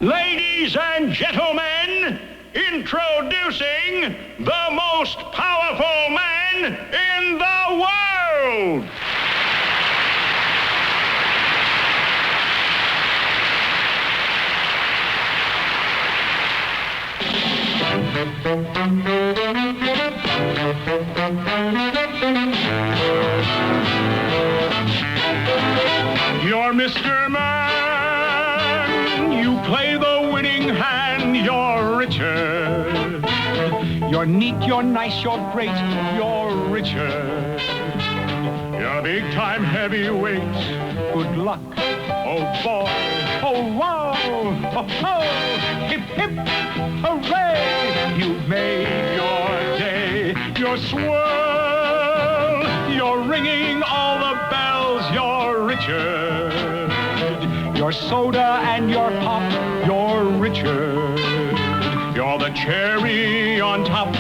Ladies and gentlemen, introducing the most powerful man in the world. You're Mr. Man. You play the winning hand. You're Richard. You're neat, you're nice, you're great. You're Richard. You're a big-time heavyweight. Good luck. Oh, boy. Oh, wow. Oh, oh. Hip, hip. Hooray. You've made your day. You're swirl. You're ringing all the bells. You're Richard. You're soda and you're pop. You're Richard. You're the cherry on top.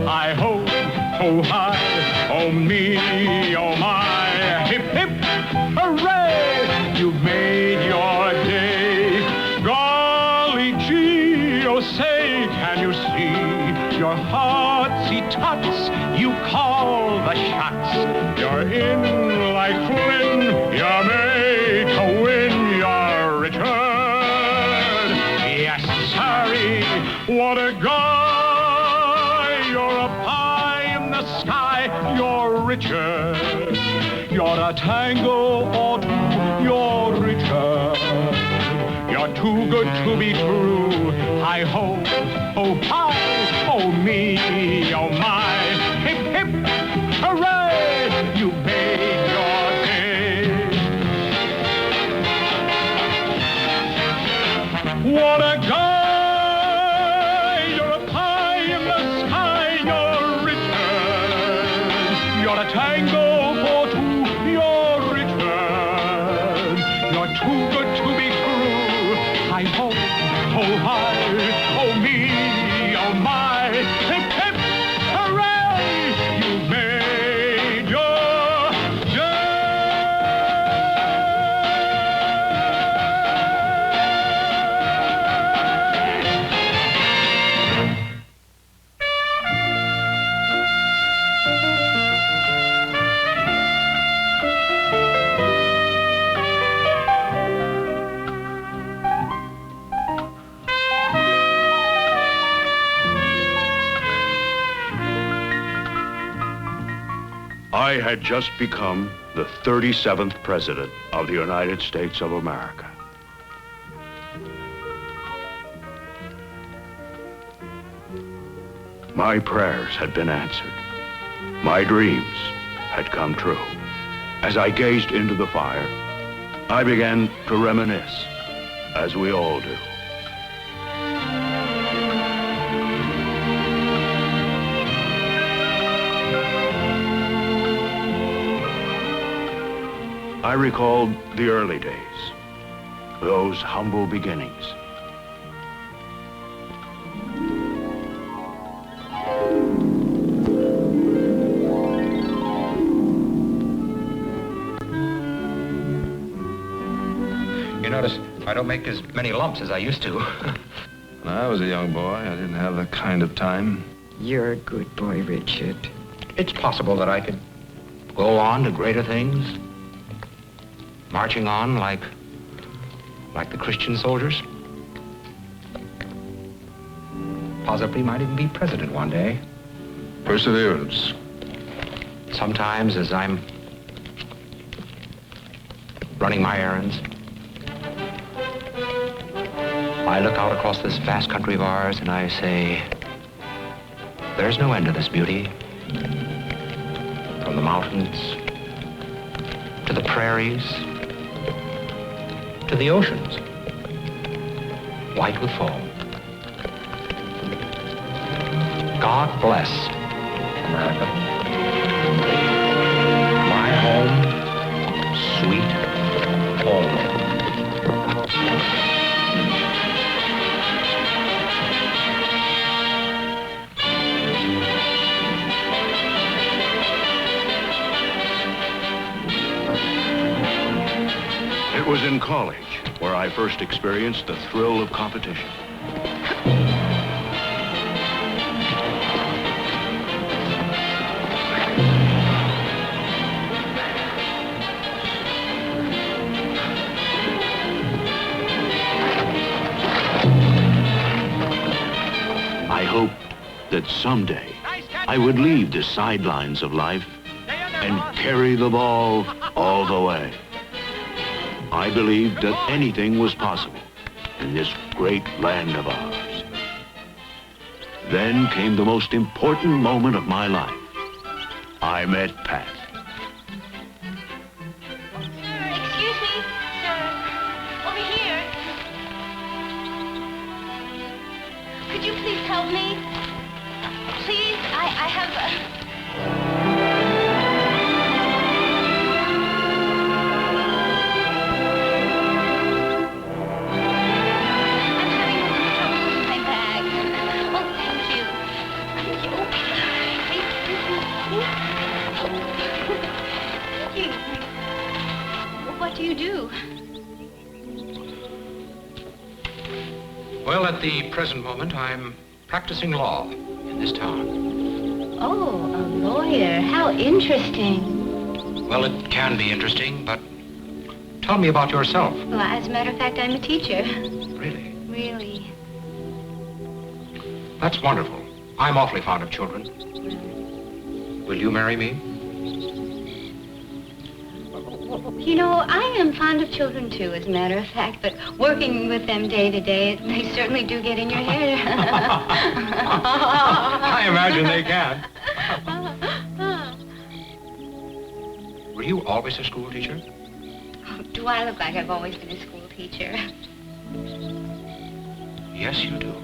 I hope. Oh, hi. Oh, me. Oh, my. Hip, hip. Hooray. You've made your day. Golly gee. Oh, say, can you see your heartsy tots? You call the shots. You're in like Flynn. You're made to win. You're Richard. Yes, sorry. What a guy. You're a pie in the sky. You're Richard. You're a tango or two. You're Richard. You're too good to be true. I hope. Oh, hi. Oh, me. Oh, my. Hip, hip. Hooray. You made your day. What a guy. You're a pie in the sky. You're Richard. You're a tango for two. You're Richard. You're too good to be true. I hope. Oh, hi. Oh, me. Oh, my. Hip, hip. Hooray. You made your day. I had just become the 37th President of the United States of America. My prayers had been answered. My dreams had come true. As I gazed into the fire, I began to reminisce, as we all do. I recalled the early days, those humble beginnings. You notice I don't make as many lumps as I used to. When I was a young boy, I didn't have that kind of time. You're a good boy, Richard. It's possible that I could go on to greater things. Marching on like the Christian soldiers. Possibly might even be president one day. Perseverance. Sometimes as I'm running my errands, I look out across this vast country of ours and I say, there's no end to this beauty. From the mountains to the prairies, to the oceans, white with foam. God bless America. My home, sweet home. It was in college where I first experienced the thrill of competition. I hoped that someday I would leave the sidelines of life and carry the ball all the way. I believed that anything was possible in this great land of ours. Then came the most important moment of my life. I met Pat. Excuse me, sir. Over here. Could you please help me? Please, I have What do you do? Well, at the present moment, I'm practicing law in this town. Oh, a lawyer. How interesting. Well, it can be interesting, but tell me about yourself. Well, as a matter of fact, I'm a teacher. Really? Really? That's wonderful. I'm awfully fond of children. Will you marry me? You know, I am fond of children, too, as a matter of fact, but working with them day to day, they certainly do get in your head. I imagine they can. Were you always a school teacher? Do I look like I've always been a school teacher? Yes, you do.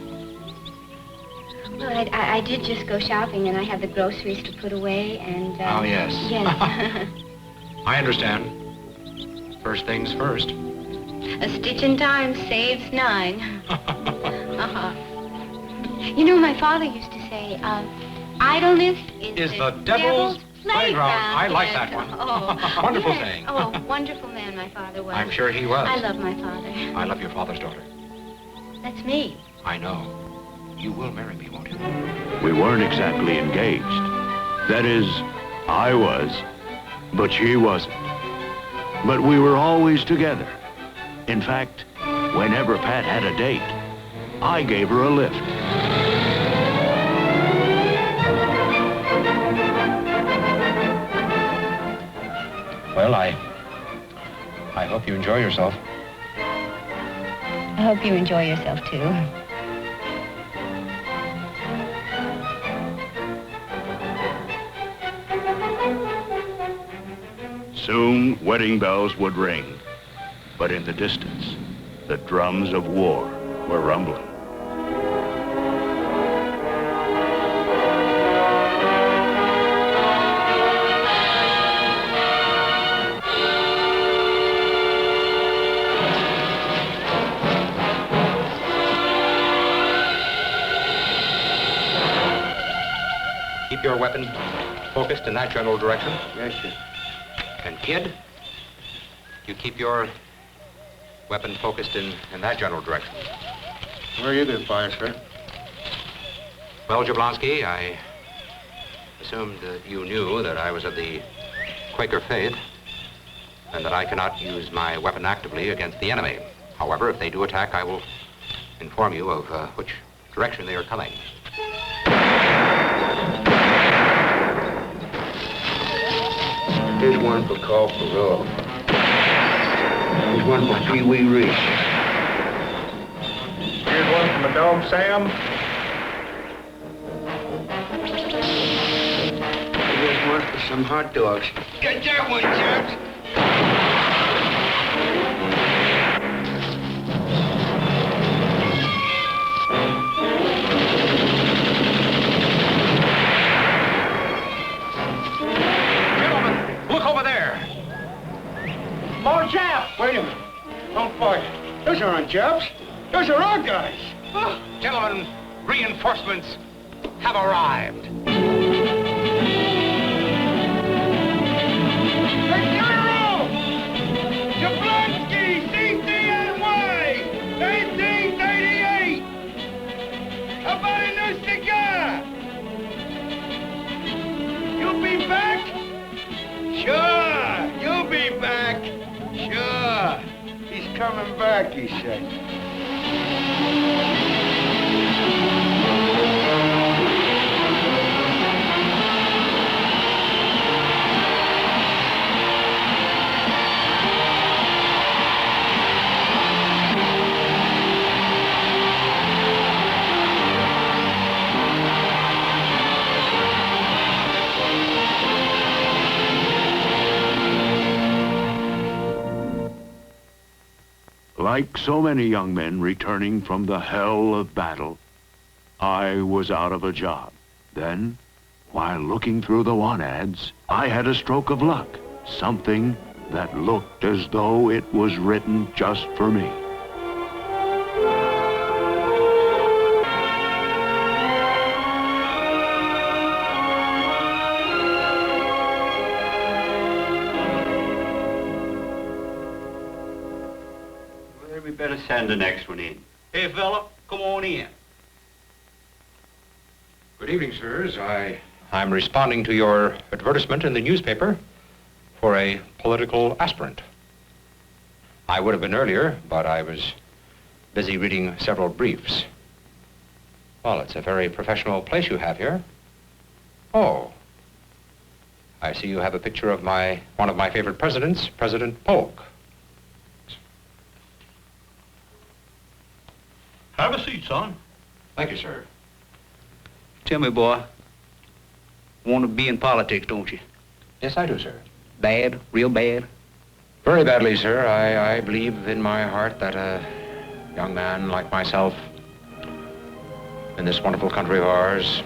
Well, I did just go shopping, and I have the groceries to put away, and... Oh, yes. Yes. I understand. First things first. A stitch in time saves 9. You know, my father used to say, idleness is the devil's playground. I like that one. Oh, Wonderful yes. saying. Oh, wonderful man my father was. I'm sure he was. I love my father. I love your father's daughter. That's me. I know. You will marry me, won't you? We weren't exactly engaged. That is, I was, but she wasn't. But we were always together. In fact, whenever Pat had a date, I gave her a lift. Well, I hope you enjoy yourself. I hope you enjoy yourself, too. Soon, wedding bells would ring. But in the distance, the drums of war were rumbling. Keep your weapon focused in that general direction. Yes, sir. And kid, you keep your weapon focused in that general direction. Where are you going to fire, sir? Well, Jablonski, I assumed that you knew that I was of the Quaker faith and that I cannot use my weapon actively against the enemy. However, if they do attack, I will inform you of which direction they are coming. Here's one for Call for Roll. Here's one for Pee Wee Reese. Here's one from my dog, Sam. Here's one for some hot dogs. Get that one, chaps. More Japs! Wait a minute. Don't fire. Those aren't Japs. Those are our guys. Gentlemen, reinforcements have arrived. The General! Jablonski, CCN1! coming back, he said. Like so many young men returning from the hell of battle, I was out of a job. Then, while looking through the want ads, I had a stroke of luck. Something that looked as though it was written just for me. We better send the next one in. Hey, fella, come on in. Good evening, sirs. I'm responding to your advertisement in the newspaper for a political aspirant. I would have been earlier, but I was busy reading several briefs. Well, it's a very professional place you have here. Oh. I see you have a picture of one of my favorite presidents, President Polk. Have a seat, son. Thank you, sir. Tell me, boy, want to be in politics, don't you? Yes, I do, sir. Bad, real bad? Very badly, sir. I believe in my heart that a young man like myself in this wonderful country of ours,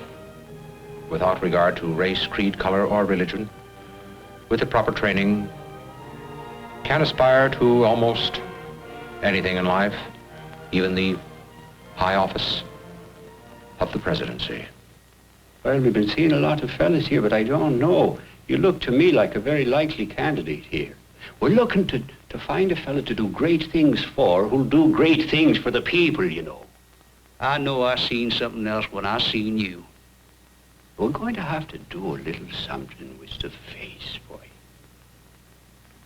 without regard to race, creed, color, or religion, with the proper training, can aspire to almost anything in life, even the high office of the presidency. Well, we've been seeing a lot of fellas here, but I don't know. You look to me like a very likely candidate here. We're looking to find a fella to do great things for, who'll do great things for the people, you know. I know I seen something else when I seen you. We're going to have to do a little something with the face, boy.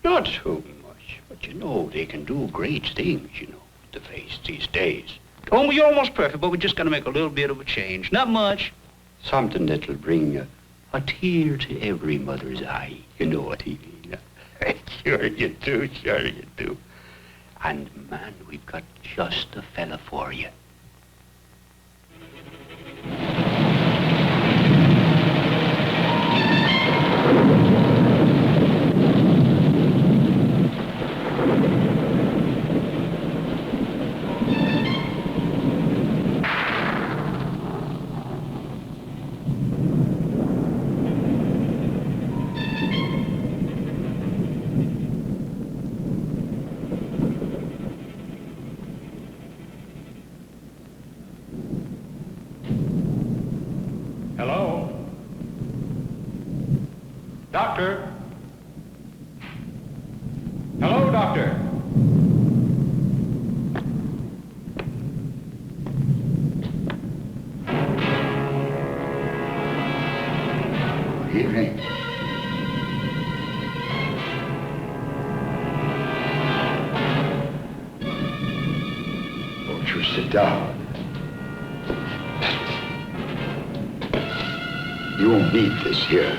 Not too much, but you know, they can do great things, you know, with the face these days. Oh, you're almost perfect, but we just got to make a little bit of a change. Not much. Something that'll bring a tear to every mother's eye. You know what I mean? Sure you do, sure you do. And, man, we've got just the fella for you. Hello? Doctor? Hello, doctor? Good evening. Won't you sit down? You won't need this here.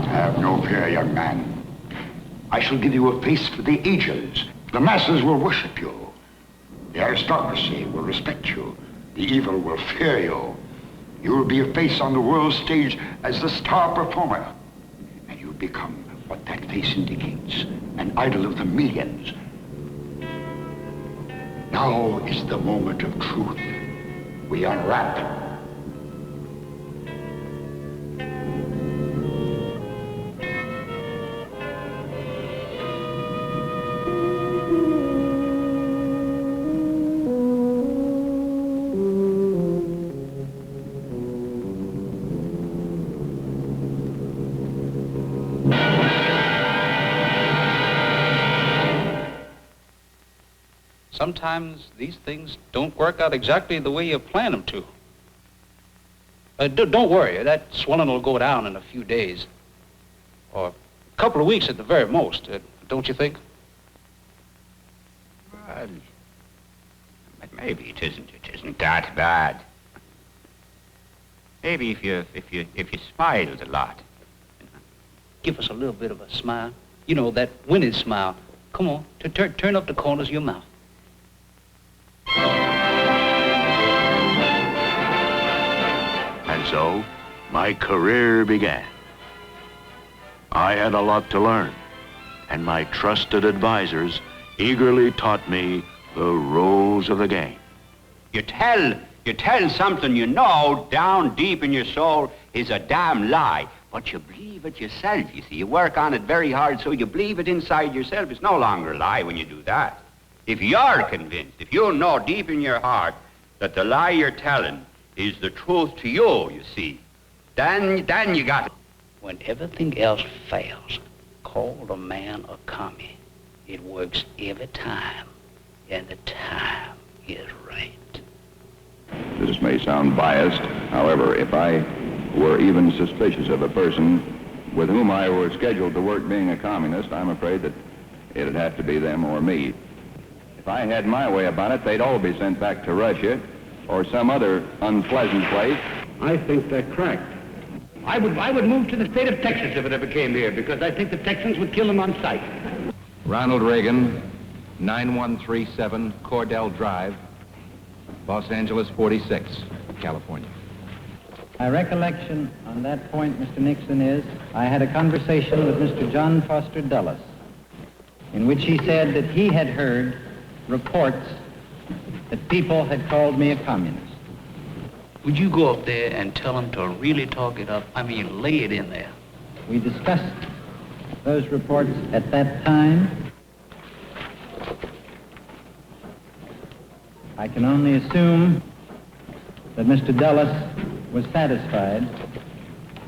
Have no fear, young man. I shall give you a face for the ages. The masses will worship you. The aristocracy will respect you. The evil will fear you. You will be a face on the world stage as the star performer. And you'll become what that face indicates, an idol of the millions. Now is the moment of truth. We unwrap. Sometimes these things don't work out exactly the way you plan them to. Don't worry. That swelling will go down in a few days. Or a couple of weeks at the very most, don't you think? Well, but maybe it isn't that bad. Maybe if you smiled a lot. Give us a little bit of a smile. You know, that winning smile. Come on, turn up the corners of your mouth. And so, my career began. I had a lot to learn, and my trusted advisors eagerly taught me the rules of the game. You tell something you know down deep in your soul is a damn lie, but you believe it yourself, you see. You work on it very hard, so you believe it inside yourself. It's no longer a lie when you do that. If you're convinced, if you know deep in your heart that the lie you're telling is the truth to you, you see, then you got it. When everything else fails, call the man a commie. It works every time, and the time is right. This may sound biased. However, if I were even suspicious of a person with whom I were scheduled to work being a communist, I'm afraid that it'd have to be them or me. If I had my way about it, they'd all be sent back to Russia or some other unpleasant place. I think they're cracked. I would move to the state of Texas if it ever came here, because I think the Texans would kill them on sight. Ronald Reagan, 9137 Cordell Drive, Los Angeles 46, California. My recollection on that point, Mr. Nixon, is I had a conversation with Mr. John Foster Dulles in which he said that he had heard reports that people had called me a communist. Would you go up there and tell them to really talk it up? I mean, lay it in there. We discussed those reports at that time. I can only assume that Mr. Dulles was satisfied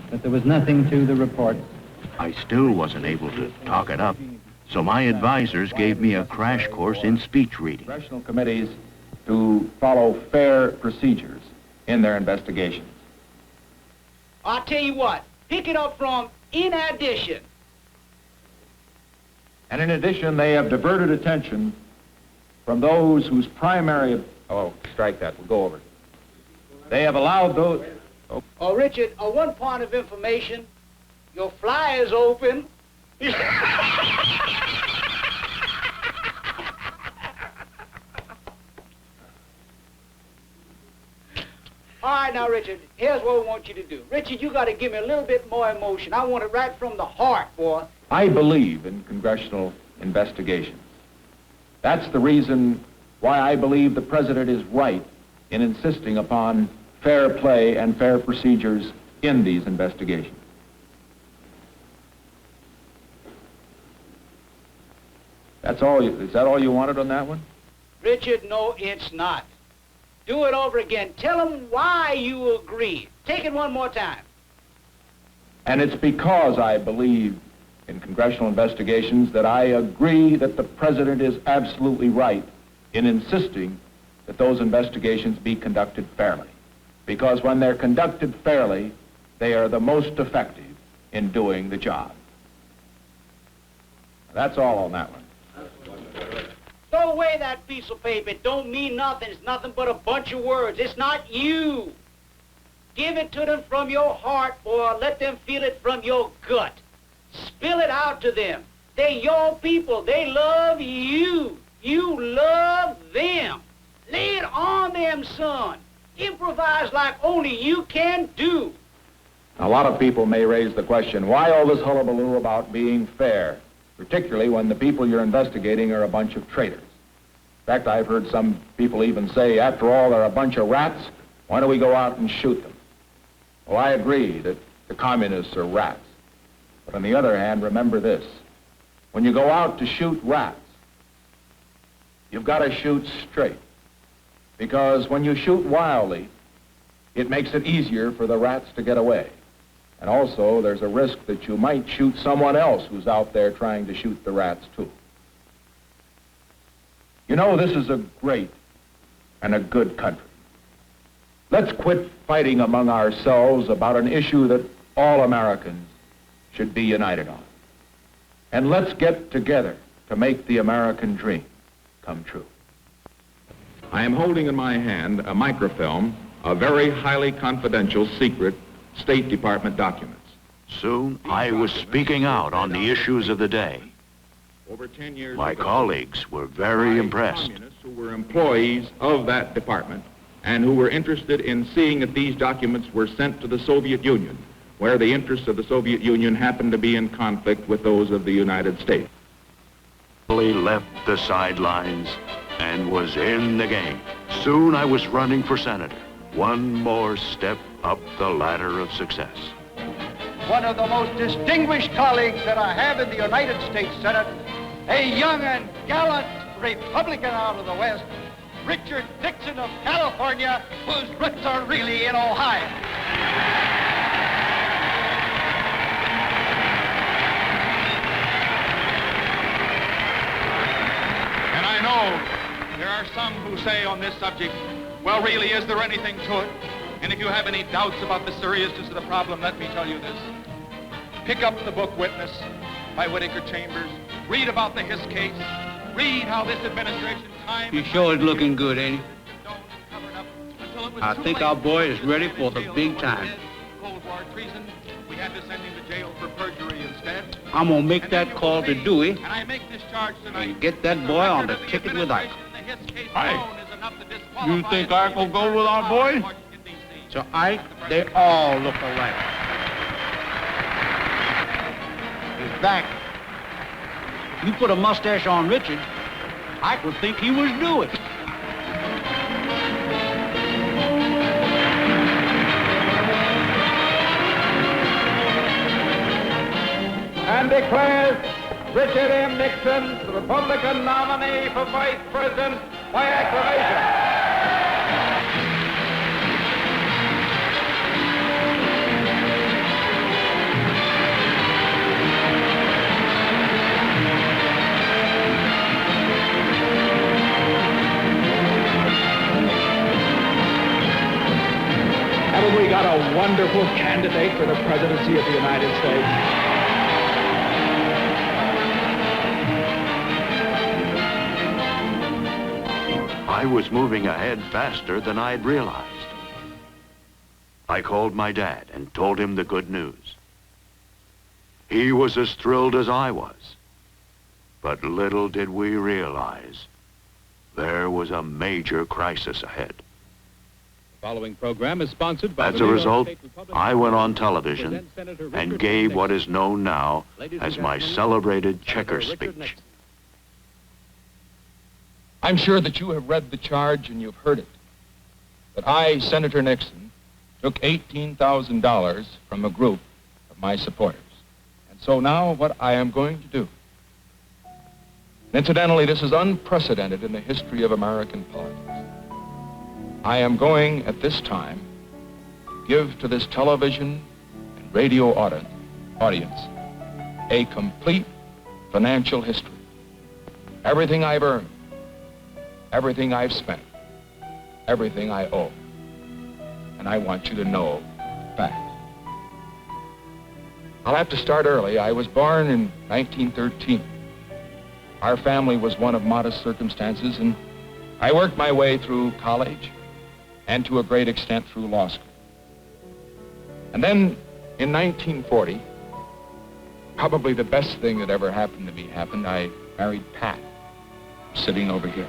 that there was nothing to the reports. I still wasn't able to talk it up, so my advisors gave me a crash course in speech reading. Congressional committees to follow fair procedures in their investigations. I'll tell you what, pick it up from in addition. And in addition, they have diverted attention from those whose primary... Oh, strike that. We'll go over it. They have allowed those... Oh, Richard, one point of information. Your flyer's open. All right, now, Richard, here's what we want you to do. Richard, you got to give me a little bit more emotion. I want it right from the heart, boy. I believe in congressional investigations. That's the reason why I believe the president is right in insisting upon fair play and fair procedures in these investigations. That's all. Is that all you wanted on that one? Richard, no, it's not. Do it over again. Tell them why you agree. Take it one more time. And it's because I believe in congressional investigations that I agree that the president is absolutely right in insisting that those investigations be conducted fairly. Because when they're conducted fairly, they are the most effective in doing the job. That's all on that one. Throw away that piece of paper. It don't mean nothing. It's nothing but a bunch of words. It's not you. Give it to them from your heart, or let them feel it from your gut. Spill it out to them. They're your people. They love you. You love them. Lay it on them, son. Improvise like only you can do. A lot of people may raise the question, why all this hullabaloo about being fair, particularly when the people you're investigating are a bunch of traitors? In fact, I've heard some people even say, after all, they're a bunch of rats, why don't we go out and shoot them? Well, I agree that the communists are rats. But on the other hand, remember this. When you go out to shoot rats, you've got to shoot straight. Because when you shoot wildly, it makes it easier for the rats to get away. And also, there's a risk that you might shoot someone else who's out there trying to shoot the rats, too. You know, this is a great and a good country. Let's quit fighting among ourselves about an issue that all Americans should be united on. And let's get together to make the American dream come true. I am holding in my hand a microfilm of very highly confidential, secret State Department documents. Soon, I was speaking out on the issues of the day. Over 10 years My ago, colleagues were very impressed. communists who were employees of that department and who were interested in seeing that these documents were sent to the Soviet Union, where the interests of the Soviet Union happened to be in conflict with those of the United States. He left the sidelines and was in the game. Soon I was running for senator. One more step up the ladder of success. One of the most distinguished colleagues that I have in the United States Senate, a young and gallant Republican out of the West, Richard Dixon of California, whose roots are really in Ohio. And I know there are some who say on this subject, well, really, is there anything to it? And if you have any doubts about the seriousness of the problem, let me tell you this. Pick up the book Witness by Whittaker Chambers. Read about the Hiss case. Read how this administration time... You sure is looking good, ain't he? I think our boy is ready for the big time. Cold War treason. We had to send him to jail for perjury instead. I'm gonna make that call to Dewey And I make this charge tonight. and get that boy on the ticket with Ike. You think Ike will go with our boy? So Ike, they all look alike. In fact, you put a mustache on Richard, Ike would think he was Dewey. And declares Richard M. Nixon the Republican nominee for Vice President by acclamation. Haven't we got a wonderful candidate for the presidency of the United States? I was moving ahead faster than I'd realized. I called my dad and told him the good news. He was as thrilled as I was. But little did we realize there was a major crisis ahead. The following program is sponsored by As a result, I went on television and gave what is known now as my celebrated checker speech. I'm sure that you have read the charge and you've heard it. That I, Senator Nixon, took $18,000 from a group of my supporters. And so now what I am going to do. Incidentally, this is unprecedented in the history of American politics. I am going at this time to give to this television and radio audience a complete financial history. Everything I've earned, everything I've spent, everything I owe. And I want you to know that. I'll have to start early. I was born in 1913. Our family was one of modest circumstances, and I worked my way through college and to a great extent through law school. And then in 1940, probably the best thing that ever happened to me happened. I married Pat, sitting over here.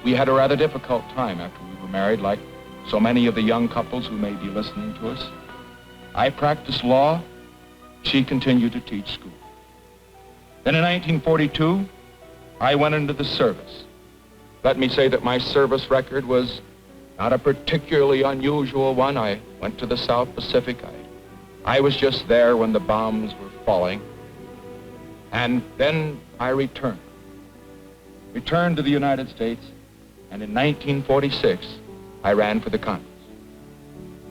We had a rather difficult time after we were married, like so many of the young couples who may be listening to us. I practiced law. She continued to teach school. Then in 1942, I went into the service. Let me say that my service record was not a particularly unusual one. I went to the South Pacific. I was just there when the bombs were falling. And then I returned to the United States, and in 1946, I ran for the Congress.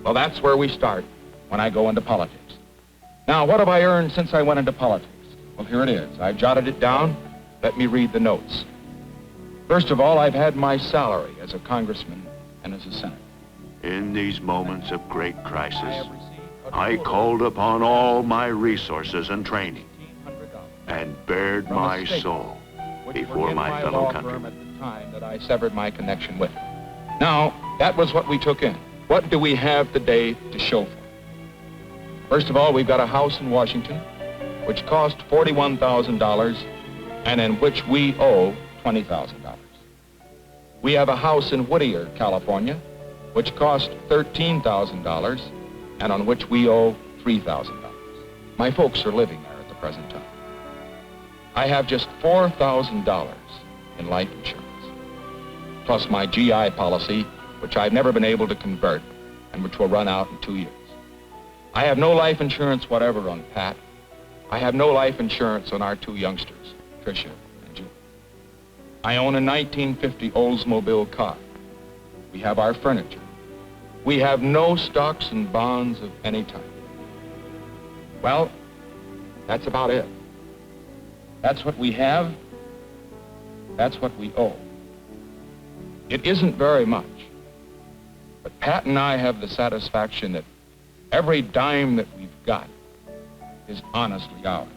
Well, that's where we start when I go into politics. Now, what have I earned since I went into politics? Well, here it is. I've jotted it down. Let me read the notes. First of all, I've had my salary as a congressman and as a senator. In these moments of great crisis, I called upon all my resources and training and bared my soul before my fellow countrymen. At the time that I severed my connection with it. Now, that was what we took in. What do we have today to show for it? First of all, we've got a house in Washington, which cost $41,000, and in which we owe $20,000. We have a house in Whittier, California, which cost $13,000, and on which we owe $3,000. My folks are living there at the present time. I have just $4,000 in life insurance, plus my GI policy, which I've never been able to convert, and which will run out in 2 years. I have no life insurance whatever on Pat. I have no life insurance on our two youngsters, Tricia and June. I own a 1950 Oldsmobile car. We have our furniture. We have no stocks and bonds of any type. Well, that's about it. That's what we have. That's what we owe. It isn't very much, but Pat and I have the satisfaction that every dime that we've got is honestly ours.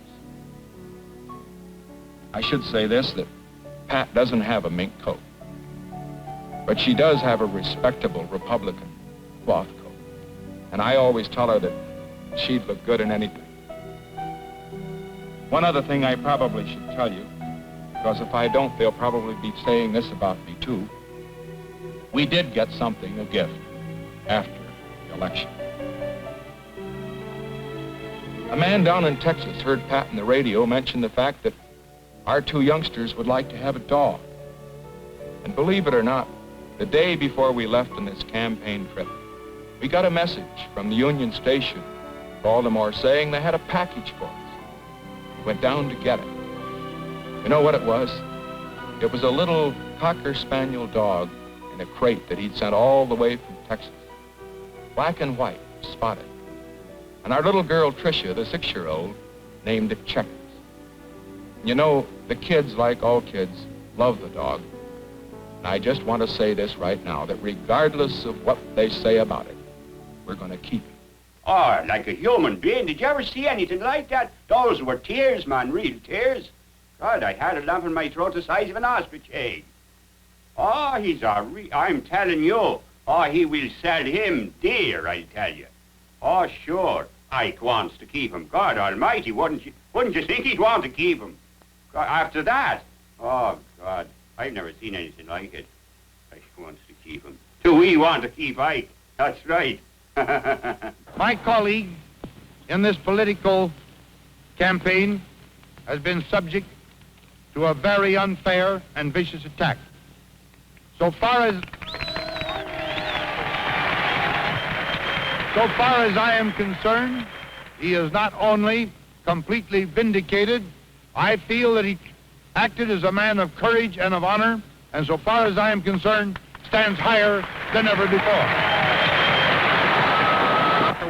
I should say this, that Pat doesn't have a mink coat, but she does have a respectable Republican cloth coat. And I always tell her that she'd look good in anything. One other thing I probably should tell you, because if I don't, they'll probably be saying this about me too. We did get something, a gift, after the election. A man down in Texas heard Pat on the radio mention the fact that our two youngsters would like to have a dog. And believe it or not, the day before we left on this campaign trip, we got a message from the Union Station, Baltimore, saying they had a package for us. We went down to get it. You know what it was? It was a little Cocker Spaniel dog in a crate that he'd sent all the way from Texas. Black and white, spotted. And our little girl, Tricia, the 6-year-old, named it Checkers. You know, the kids, like all kids, love the dog. And I just want to say this right now, that regardless of what they say about it, we're going to keep it. Oh, like a human being. Did you ever see anything like that? Those were tears, man, real tears. God, I had a lump in my throat the size of an ostrich egg. Oh, he's I'm telling you. Oh, he will sell him dear, I tell you. Oh, sure. Ike wants to keep him. God almighty, wouldn't you think he'd want to keep him? God, after that? Oh, God, I've never seen anything like it. Ike wants to keep him. Do we want to keep Ike? That's right. My colleague in this political campaign has been subject to a very unfair and vicious attack. So far as I am concerned, he is not only completely vindicated, I feel that he acted as a man of courage and of honor, and so far as I am concerned, stands higher than ever before.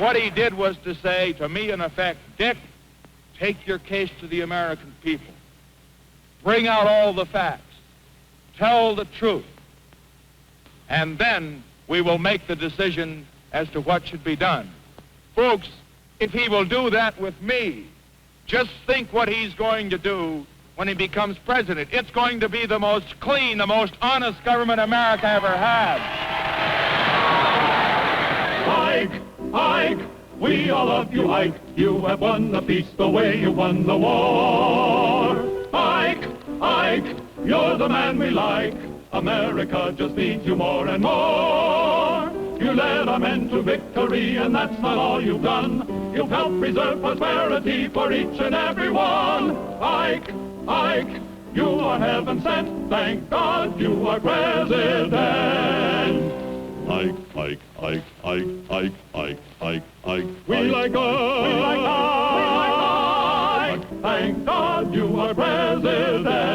What he did was to say to me, in effect, Dick, take your case to the American people. Bring out all the facts. Tell the truth. And then we will make the decision as to what should be done. Folks, if he will do that with me, just think what he's going to do when he becomes president. It's going to be the most clean, the most honest government America ever had. Ike, Ike, we all love you, Ike. You have won the peace the way you won the war. Ike, Ike, you're the man we like. America just needs you more and more. You led our men to victory, and that's not all you've done. You've helped preserve prosperity for each and every one. Ike, Ike, you are heaven sent. Thank God you are president. Ike, Ike, Ike, Ike, Ike, Ike, Ike, Ike. We like Ike. We like Ike. Thank God you are president.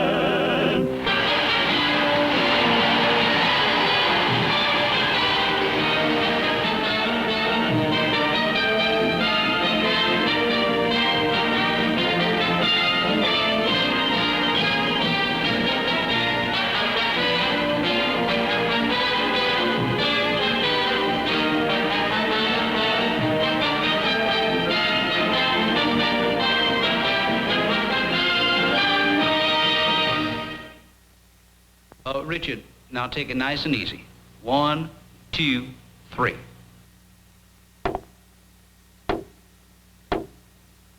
Richard, now take it nice and easy. 1, 2, 3.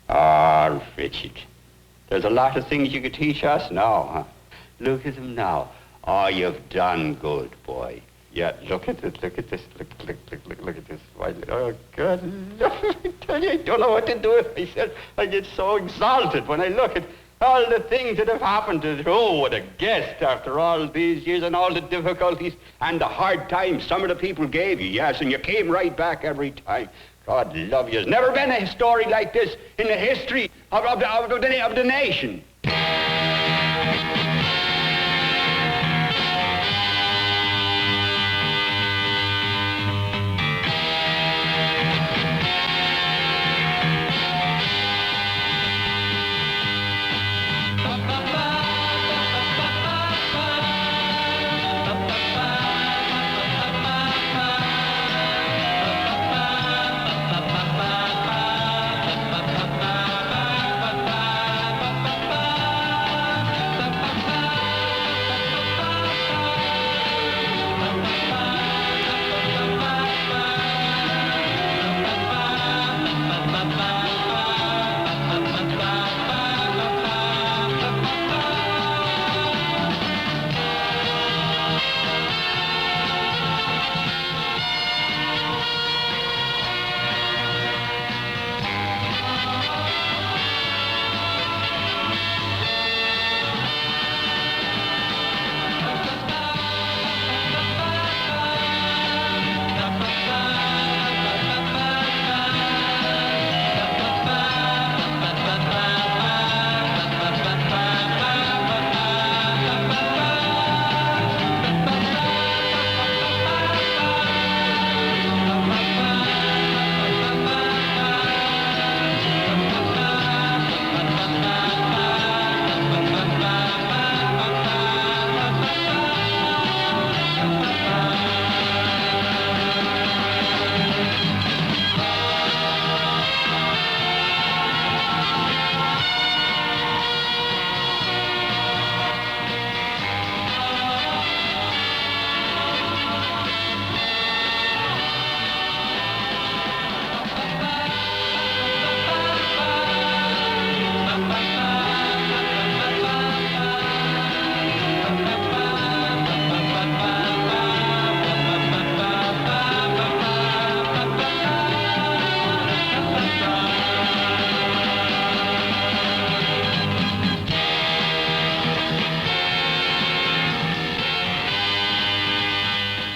Ah, Richard, there's a lot of things you could teach us now, huh? Look at them now. Oh, you've done good, boy. Yeah, look at this, look at this, look at this. Oh, God, I tell you, I don't know what to do with myself. I get so exalted when I look at all the things that have happened to you. Oh, what a guest after all these years and all the difficulties and the hard times some of the people gave you, yes, and you came right back every time. God love you. There's never been a story like this in the history of the nation.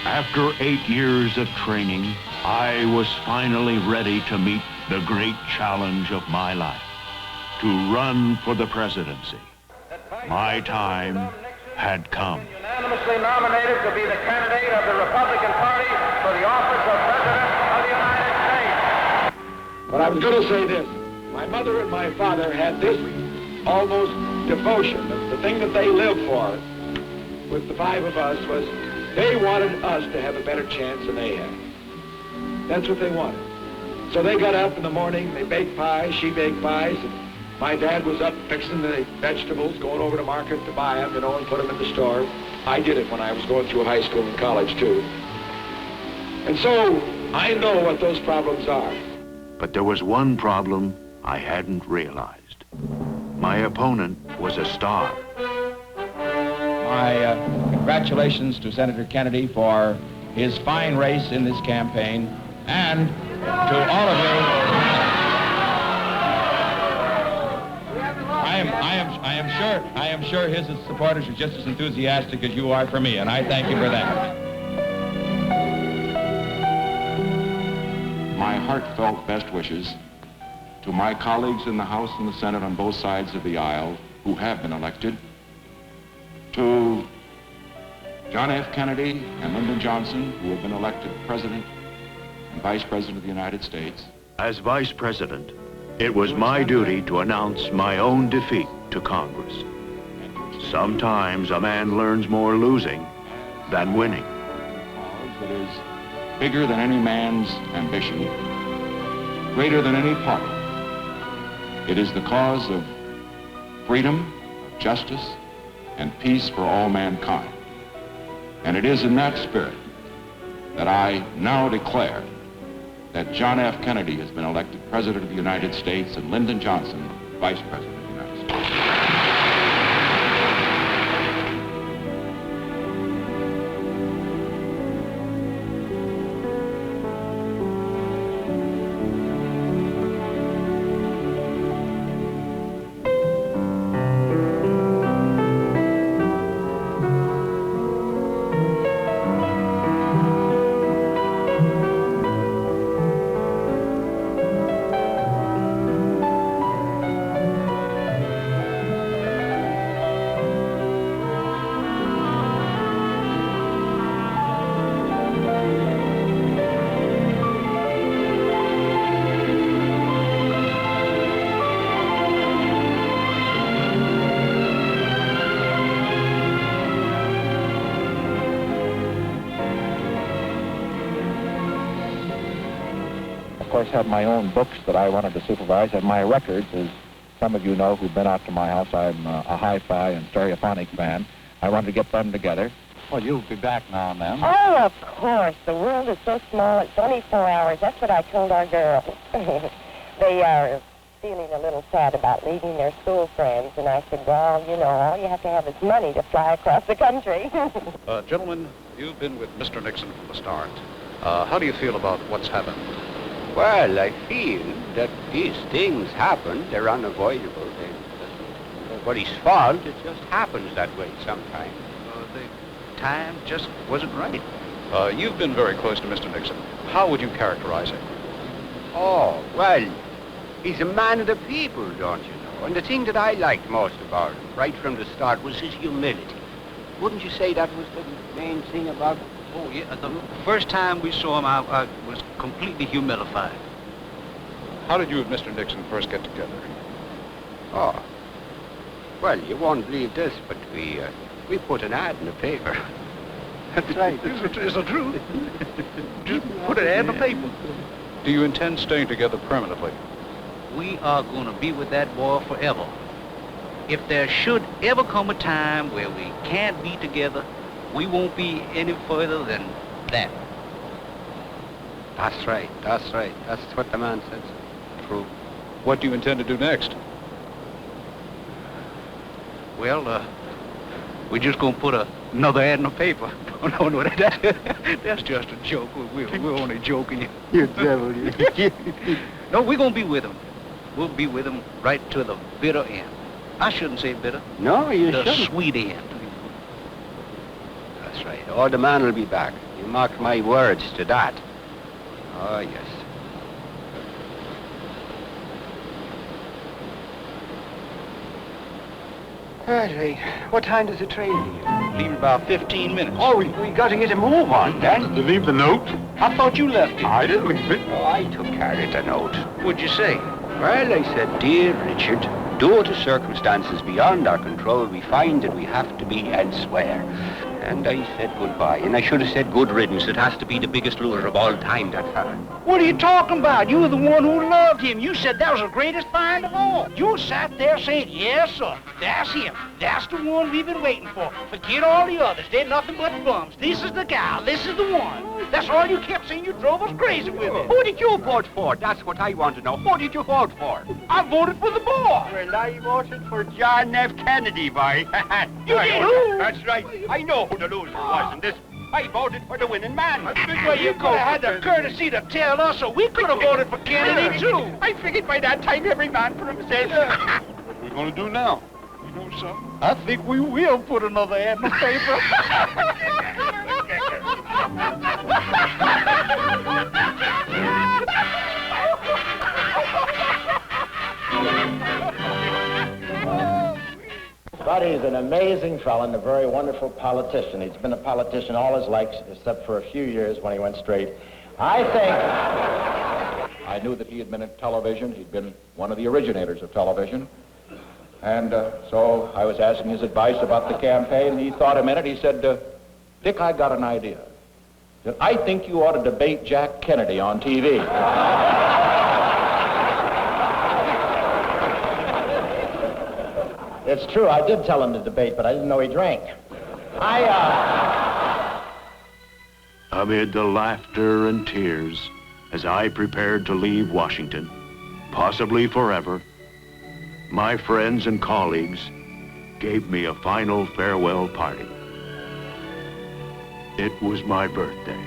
After 8 years of training, I was finally ready to meet the great challenge of my life, to run for the presidency. My time had come. Unanimously nominated to be the candidate of the Republican Party for the office of President of the United States. But I was going to say this. My mother and my father had this almost devotion. The thing that they lived for with the 5 of us was they wanted us to have a better chance than they had. That's what they wanted. So they got up in the morning, they baked pies, she baked pies, and my dad was up fixing the vegetables, going over to market to buy them, and put them in the store. I did it when I was going through high school and college, too. And so I know what those problems are. But there was one problem I hadn't realized. My opponent was a star. My congratulations to Senator Kennedy for his fine race in this campaign, and to all of you. I am sure his supporters are just as enthusiastic as you are for me, and I thank you for that. My heartfelt best wishes to my colleagues in the House and the Senate on both sides of the aisle who have been elected, to John F. Kennedy and Lyndon Johnson, who have been elected President and Vice President of the United States. As Vice President, it was my duty to announce my own defeat to Congress. Sometimes a man learns more losing than winning. That is bigger than any man's ambition, greater than any party. It is the cause of freedom, justice, and peace for all mankind. And it is in that spirit that I now declare that John F. Kennedy has been elected President of the United States and Lyndon Johnson Vice President of the United States. Of course, had my own books that I wanted to supervise, and my records, as some of you know who've been out to my house. I'm a hi-fi and stereophonic fan. I wanted to get them together. Well, you'll be back now and then. Oh, of course. The world is so small, it's only 4 hours. That's what I told our girls. They are feeling a little sad about leaving their school friends, and I said, well, you know, all you have to have is money to fly across the country. Gentlemen, you've been with Mr. Nixon from the start. How do you feel about what's happened? Well, I feel that these things happen. They're unavoidable. They're nobody's fault. It just happens that way sometimes. The time just wasn't right. You've been very close to Mr. Nixon. How would you characterize him? Oh, well, he's a man of the people, don't you know? And the thing that I liked most about him, right from the start, was his humility. Wouldn't you say that was the main thing about him? Oh, yeah. The first time we saw him, I was completely humilified. How did you and Mr. Nixon first get together? Oh, well, you won't believe this, but we put an ad in the paper. That's right. Is it true? Just put an ad in the paper. Do you intend staying together permanently? We are going to be with that boy forever. If there should ever come a time where we can't be together, we won't be any further than that. That's right. That's right. That's what the man says. True. What do you intend to do next? Well, we're just going to put another ad in the paper. No, that's just a joke. We're only joking. You devil, you. No, we're going to be with him. We'll be with him right to the bitter end. I shouldn't say bitter. No, you shouldn't. The sweet end. That's right. Oh, the man will be back. You mark my words to that. Oh, yes. Right. What time does the train leave? Leave in about 15 minutes. Oh, we got to get a move on, then. You leave the note? I thought you left it. I didn't leave it. Oh, I took care of the note. What'd you say? Well, I said, dear Richard, due to circumstances beyond our control, we find that we have to be elsewhere. And I said goodbye, and I should have said good riddance. It has to be the biggest loser of all time, that fella. What are you talking about? You were the one who loved him. You said that was the greatest find of all. You sat there saying, yes, sir, that's him. That's the one we've been waiting for. Forget all the others. They're nothing but bums. This is the gal. This is the one. That's all you kept saying. You drove us crazy with it. Who did you vote for? That's what I want to know. Who did you vote for? I voted for the boy. Well, I voted for John F. Kennedy, boy. You did who? That's right. I know who the loser was in this. I voted for the winning man. Well, you could have had the courtesy to tell us, so we could have voted for Kennedy, too. I figured by that time every man for himself. What are we going to do now? You know something? I think we will put another ad in the paper. But he's an amazing fellow and a very wonderful politician. He's been a politician all his life, except for a few years when he went straight. I knew that he had been in television. He'd been one of the originators of television. And so I was asking his advice about the campaign, and he thought a minute. He said, Dick, I got an idea. He said, I think you ought to debate Jack Kennedy on TV. It's true, I did tell him to debate, but I didn't know he drank. Amid the laughter and tears, as I prepared to leave Washington, possibly forever, my friends and colleagues gave me a final farewell party. It was my birthday.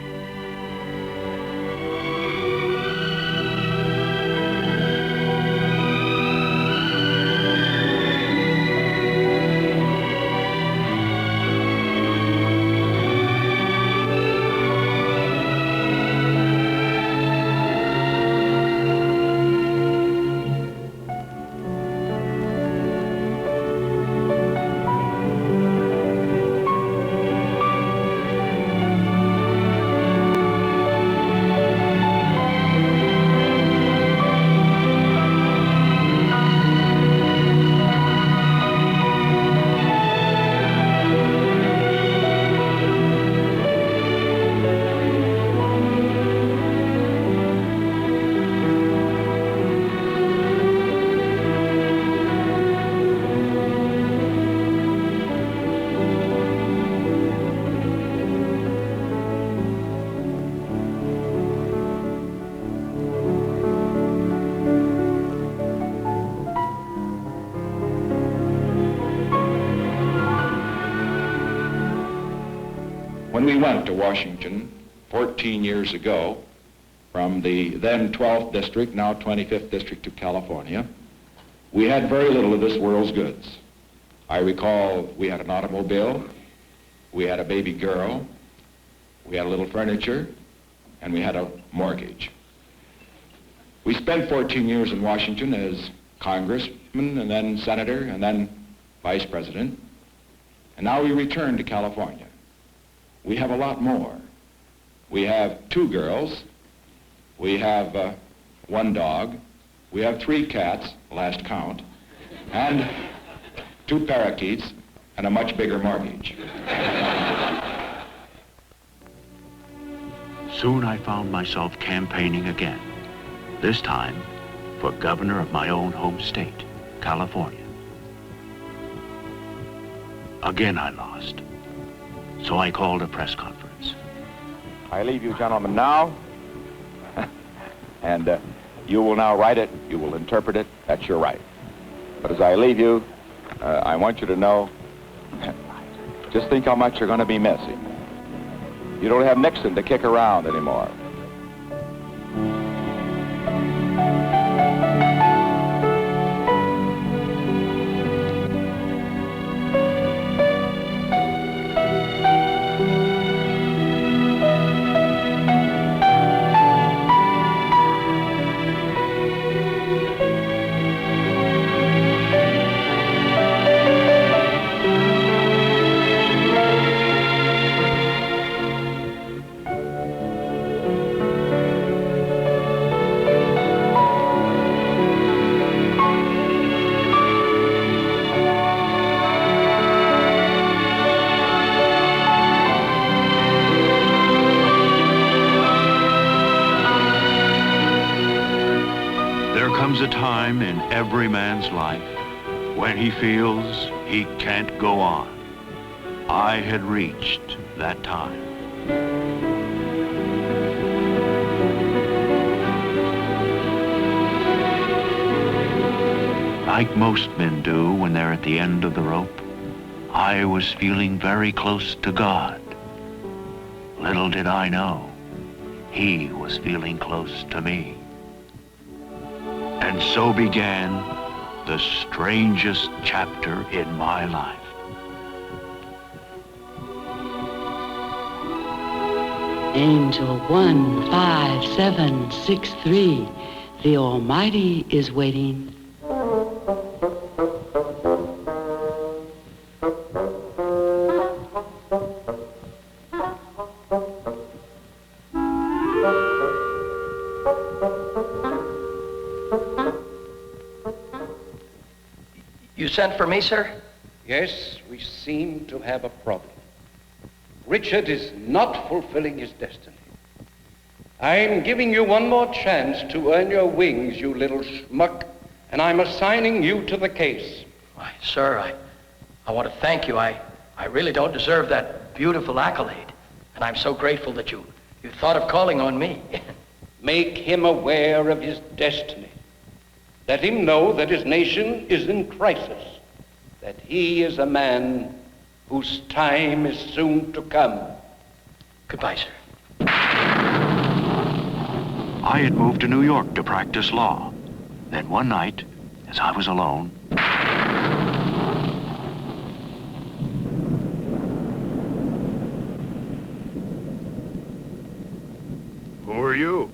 When we went to Washington 14 years ago, from the then 12th District, now 25th District of California, we had very little of this world's goods. I recall we had an automobile, we had a baby girl, we had a little furniture, and we had a mortgage. We spent 14 years in Washington as congressman, and then senator, and then vice president, and now we return to California. We have a lot more. We have 2 girls, we have 1 dog, we have 3 cats, last count, and 2 parakeets, and a much bigger mortgage. Soon I found myself campaigning again, this time for governor of my own home state, California. Again I lost, so I called a press conference. I leave you gentlemen now, and you will now write it, you will interpret it, that's your right. But as I leave you, I want you to know, just think how much you're going to be missing. You don't have Nixon to kick around anymore. A time in every man's life when he feels he can't go on. I had reached that time. Like most men do when they're at the end of the rope, I was feeling very close to God. Little did I know, he was feeling close to me. And so began the strangest chapter in my life. Angel 15763, the Almighty is waiting. You sent for me, sir? Yes, we seem to have a problem. Richard is not fulfilling his destiny. I'm giving you one more chance to earn your wings, you little schmuck, and I'm assigning you to the case. Why, sir, I want to thank you. I really don't deserve that beautiful accolade, and I'm so grateful that you You thought of calling on me. Make him aware of his destiny. Let him know that his nation is in crisis, that he is a man whose time is soon to come. Goodbye, sir. I had moved to New York to practice law. Then one night, as I was alone, Who are you?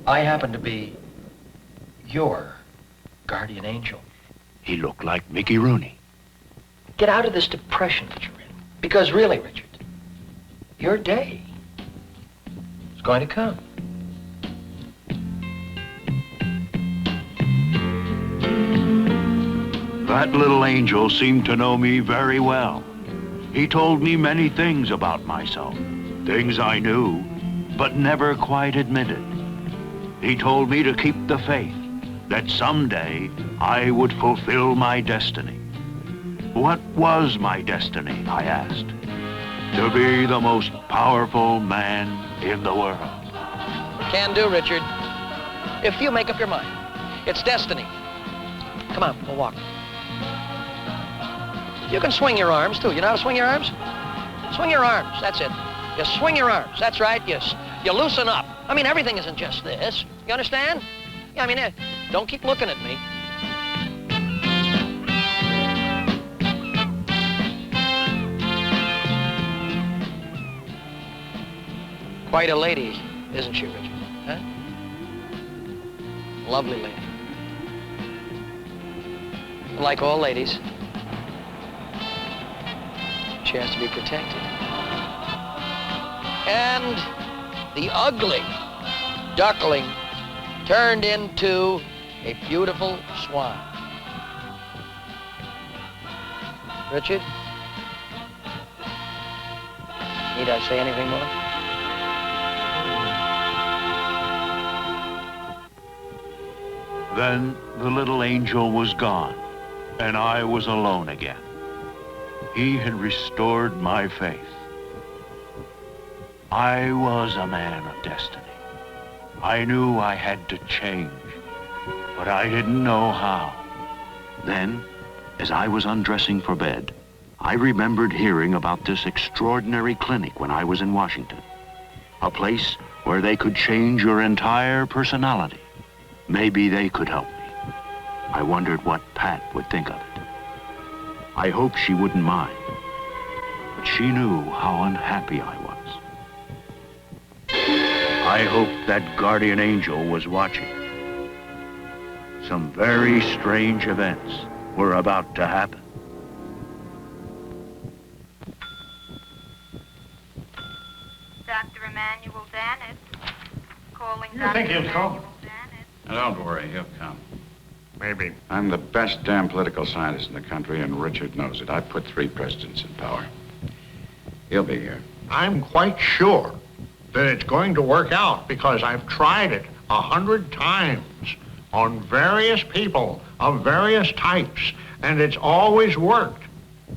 I happen to be your guardian angel. he looked like Mickey Rooney. Get out of this depression that you're in. Because really, Richard, your day is going to come. That little angel seemed to know me very well. He told me many things about myself, things I knew, but never quite admitted. He told me to keep the faith, that someday I would fulfill my destiny. What was my destiny, I asked? To be the most powerful man in the world. Can do, Richard. If you make up your mind. It's destiny. Come on, we'll walk. You can swing your arms, too. You know how to swing your arms? Swing your arms, that's it. You swing your arms, that's right. You loosen up. I mean, everything isn't just this. You understand? Yeah, I mean, don't keep looking at me. Quite a lady, isn't she, Richard? Huh? Lovely lady. Like all ladies, she has to be protected. And the ugly duckling turned into a beautiful swan. Richard? Need I say anything more? Then the little angel was gone, and I was alone again. He had restored my faith. I was a man of destiny. I knew I had to change, but I didn't know how. Then, as I was undressing for bed, I remembered hearing about this extraordinary clinic when I was in Washington. A place where they could change your entire personality. Maybe they could help me. I wondered what Pat would think of it. I hoped she wouldn't mind, but she knew how unhappy I was. I hoped that guardian angel was watching. Some very strange events were about to happen. Dr. Emmanuel Dannett. Calling You Dr. think he'll come? Emmanuel Dannett. Don't worry, he'll come. Maybe. I'm the best damn political scientist in the country, and Richard knows it. I put 3 presidents in power. He'll be here. I'm quite sure that it's going to work out because I've tried it 100 times on various people of various types, and it's always worked,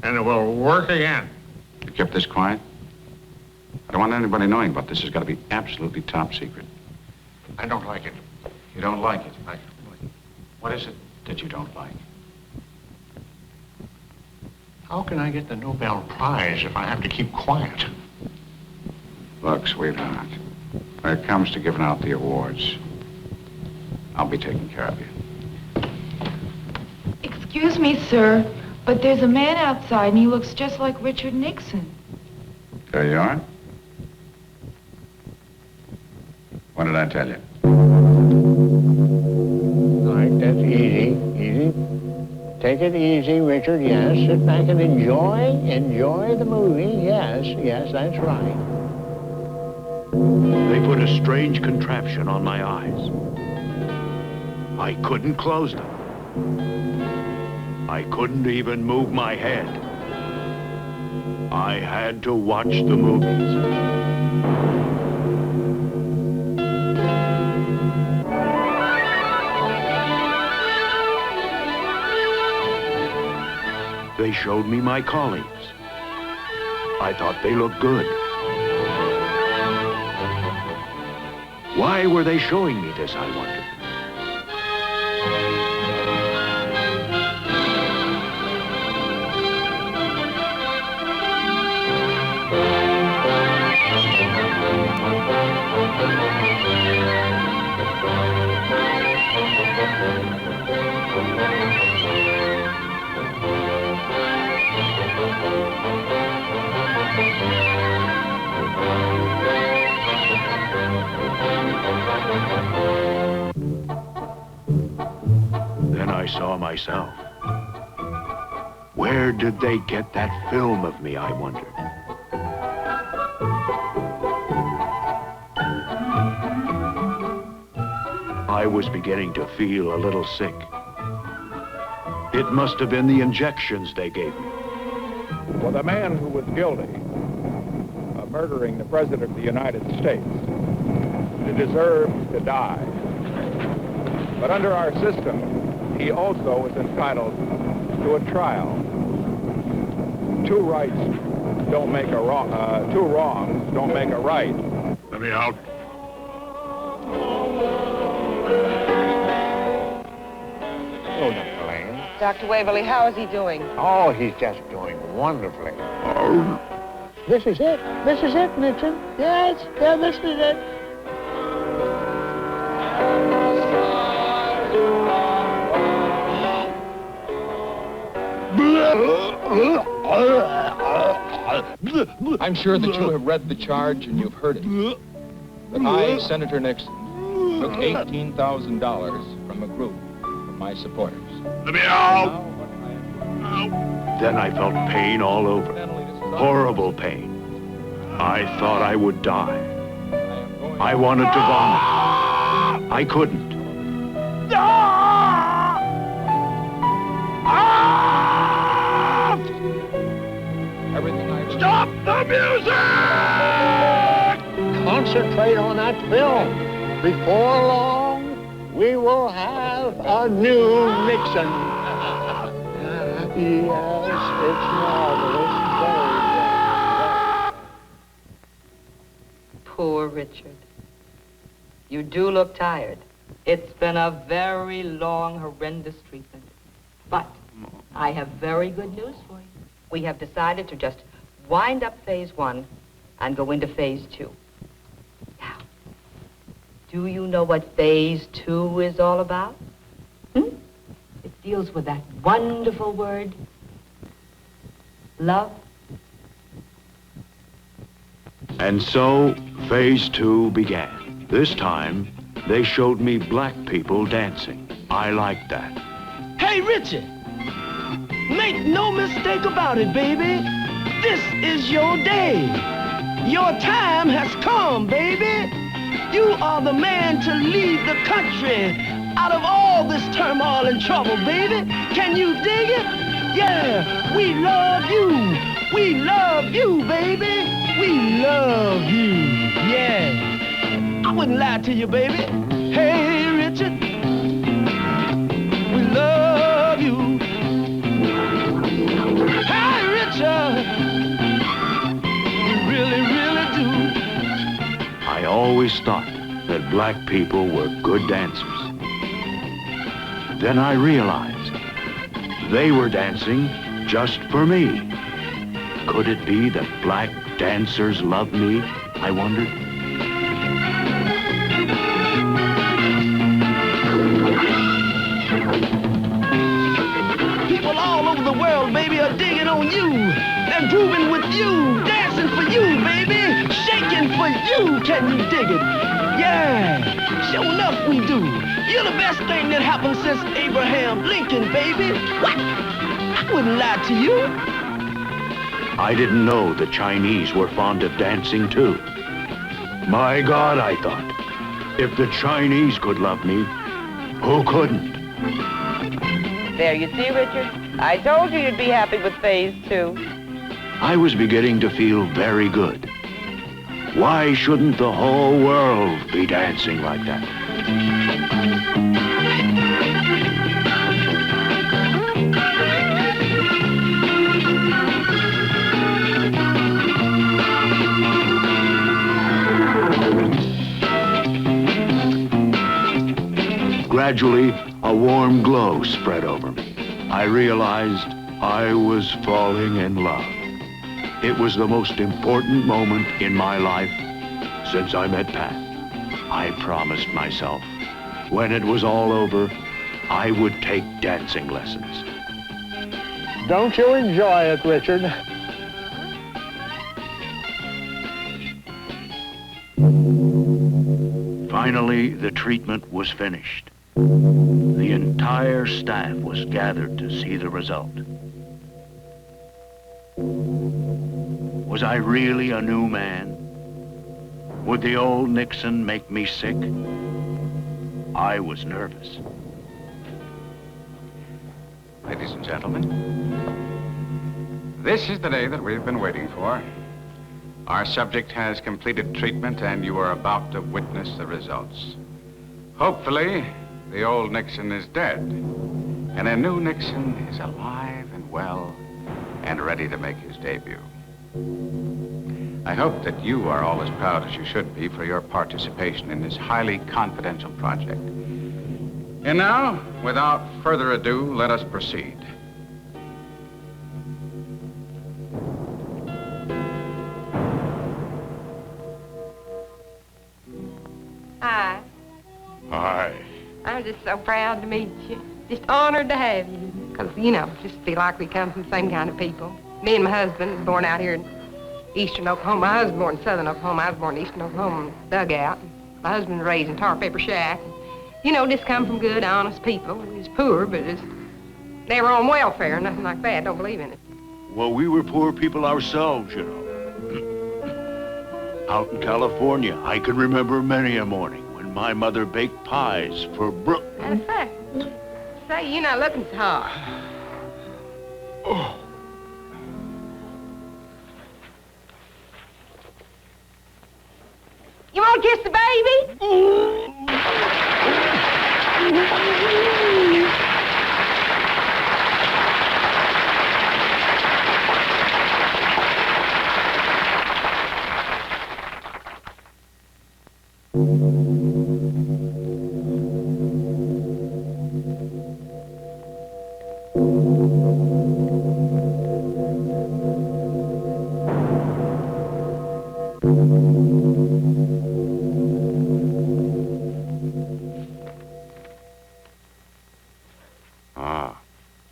and it will work again. You kept this quiet? I don't want anybody knowing about this. It's got to be absolutely top secret. I don't like it. You don't like it? What is it that you don't like? How can I get the Nobel Prize if I have to keep quiet? Look, sweetheart, when it comes to giving out the awards, I'll be taking care of you. Excuse me, sir, but there's a man outside and he looks just like Richard Nixon. There you are. What did I tell you? All right, that's easy, easy. Take it easy, Richard, yes. Sit back and enjoy the movie. Yes, that's right. They put a strange contraption on my eyes. I couldn't close them. I couldn't even move my head. I had to watch the movies. They showed me my colleagues. I thought they looked good. Why were they showing me this, I wondered? Then I saw myself. Where did they get that film of me, I wondered? I was beginning to feel a little sick. It must have been the injections they gave me. For the man who was guilty of murdering the President of the United States, he deserves to die. But under our system, he also is entitled to a trial. Two rights don't make a wrong, two wrongs don't make a right. Let me out. Oh, Dr. Blaine. Dr. Waverly, how is he doing? Oh, he's just doing wonderfully. This is it. This is it, Nixon. Yes, yeah, this is it. I'm sure that you have read the charge and you've heard it. That I, Senator Nixon, took $18,000 from a group of my supporters. Let me out! Then I felt pain all over. Horrible pain. I thought I would die. I wanted to vomit. I couldn't. Everything I Stop the music! Concentrate on that film. Before long, we will have a new Nixon. Yes, it's marvelous. Poor Richard. You do look tired. It's been a very long, horrendous treatment. But I have very good news for you. We have decided to just wind up phase 1 and go into phase 2. Now, do you know what phase 2 is all about? It deals with that wonderful word, love. And so, phase 2 began. This time, they showed me black people dancing. I liked that. Hey, Richard! Make no mistake about it, baby. This is your day. Your time has come, baby. You are the man to lead the country out of all this turmoil and trouble, baby. Can you dig it? Yeah, we love you. We love you, baby. We love you. Yeah. I wouldn't lie to you, baby. Hey, Richard. We love you. Hey, Richard. We really, really do. I always thought that black people were good dancers. Then I realized they were dancing just for me. Could it be that black dancers love me, I wondered? People all over the world, baby, are digging on you. They're grooving with you, dancing for you, baby, shaking for you. Can you dig it? Yeah, sure enough we do. You're the best thing that happened since Abraham Lincoln, baby. What? I wouldn't lie to you. I didn't know the Chinese were fond of dancing too. My God, I thought, if the Chinese could love me, who couldn't? There, you see, Richard? I told you you'd be happy with phase 2. I was beginning to feel very good. Why shouldn't the whole world be dancing like that? Gradually, a warm glow spread over me. I realized I was falling in love. It was the most important moment in my life since I met Pat. I promised myself, when it was all over, I would take dancing lessons. Don't you enjoy it, Richard? Finally, the treatment was finished. The entire staff was gathered to see the result. Was I really a new man? Would the old Nixon make me sick? I was nervous. Ladies and gentlemen, this is the day that we've been waiting for. Our subject has completed treatment, and you are about to witness the results. Hopefully, the old Nixon is dead, and a new Nixon is alive and well and ready to make his debut. I hope that you are all as proud as you should be for your participation in this highly confidential project. And now, without further ado, let us proceed. Hi. Hi. I'm just so proud to meet you. Just honored to have you. Because, you know, just feel like we come from the same kind of people. Me and my husband, born out here in eastern Oklahoma. My husband born in southern Oklahoma. I was born in eastern Oklahoma, dugout. My husband was raised in tar paper shack. You know, just come from good, honest people. We was poor, but just never on welfare, nothing like that. Don't believe in it. Well, we were poor people ourselves, you know. Out in California, I can remember many a morning when my mother baked pies for Brooke. Matter of fact, say, you're not looking so hard. Oh. You want to kiss the baby?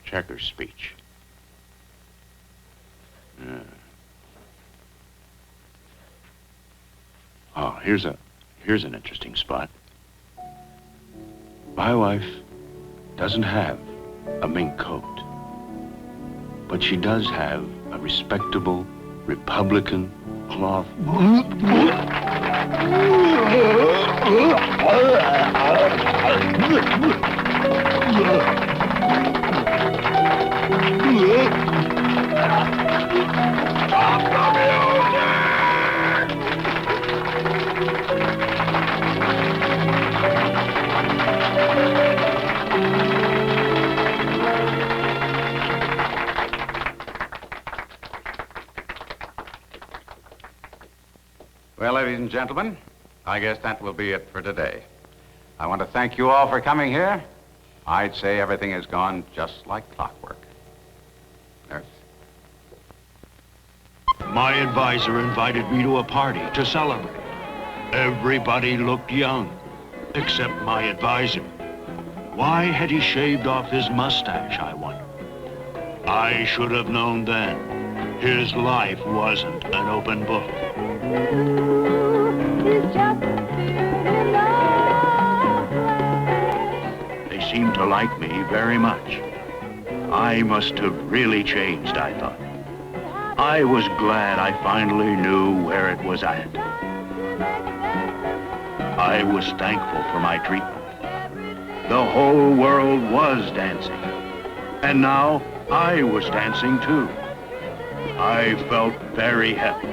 Checker's speech. Oh, here's an interesting spot. My wife doesn't have a mink coat, but she does have a respectable Republican cloth. Well, ladies and gentlemen, I guess that will be it for today. I want to thank you all for coming here. I'd say everything has gone just like clockwork. Nurse. My advisor invited me to a party to celebrate. Everybody looked young, except my advisor. Why had he shaved off his mustache, I wonder? I should have known then. His life wasn't an open book. They seemed to like me very much. I must have really changed, I thought. I was glad I finally knew where it was at. I was thankful for my treatment. The whole world was dancing. And now I was dancing too. I felt very happy.